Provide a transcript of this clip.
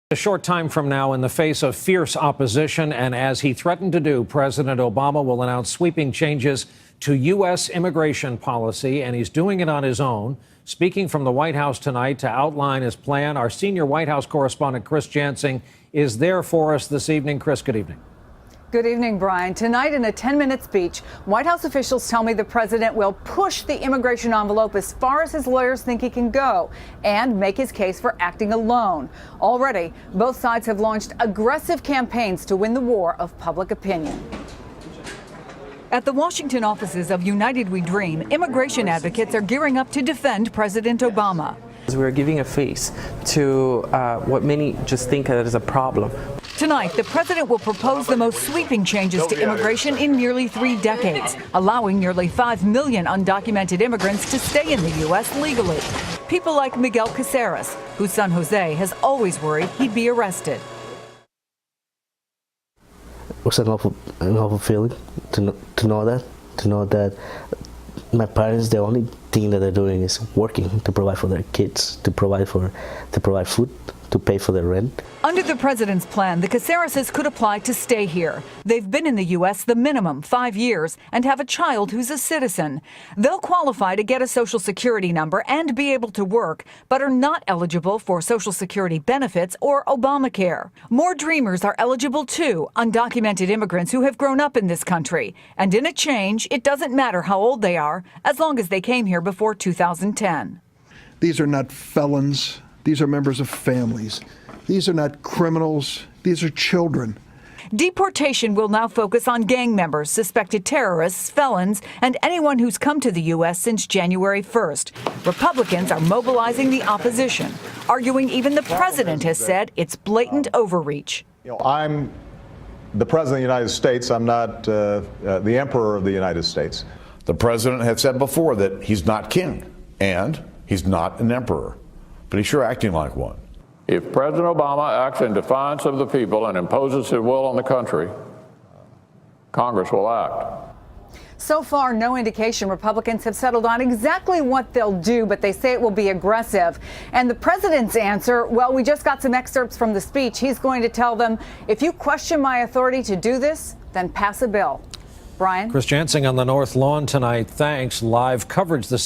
A short time from now, in the face of fierce opposition, and as he threatened to do, President Obama will announce sweeping changes to U.S. immigration policy, and he's doing it on his own. Speaking from the White House tonight to outline his plan, our senior White House correspondent, Chris Jansing, is there for us this evening. Chris, good evening. Good evening, Brian. Tonight, in a 10-minute speech, White House officials tell me the president will push the immigration envelope as far as his lawyers think he can go and make his case for acting alone. Already, both sides have launched aggressive campaigns to win the war of public opinion. At the Washington offices of United We Dream, immigration advocates are gearing up to defend President Obama. We're giving a face to what many just think of as a problem. Tonight, the president will propose the most sweeping changes to immigration in nearly 3 decades, allowing nearly 5 million undocumented immigrants to stay in the U.S. legally. People like Miguel Caceres, whose son Jose has always worried he'd be arrested. It was an awful feeling to know that my parents, the only thing that they're doing is working to provide for their kids, to provide food, to pay for their rent. Under the president's plan, the Cacereses could apply to stay here. They've been in the U.S. the minimum 5 years and have a child who's a citizen. They'll qualify to get a Social Security number and be able to work, but are not eligible for Social Security benefits or Obamacare. More dreamers are eligible too, undocumented immigrants who have grown up in this country. And in a change, it doesn't matter how old they are, as long as they came here before 2010. These are not felons. These are members of families. These are not criminals. These are children. Deportation will now focus on gang members, suspected terrorists, felons, and anyone who's come to the U.S. since January 1st. Republicans are mobilizing the opposition, arguing even the president has said it's blatant overreach. I'm the president of the United States. I'm not the emperor of the United States. The president had said before that he's not king and he's not an emperor, but he's sure acting like one. If President Obama acts in defiance of the people and imposes his will on the country, Congress will act. So far, no indication Republicans have settled on exactly what they'll do, but they say it will be aggressive. And the president's answer, well, we just got some excerpts from the speech. He's going to tell them, if you question my authority to do this, then pass a bill. Brian? Chris Jansing on the North Lawn tonight. Thanks. Live coverage this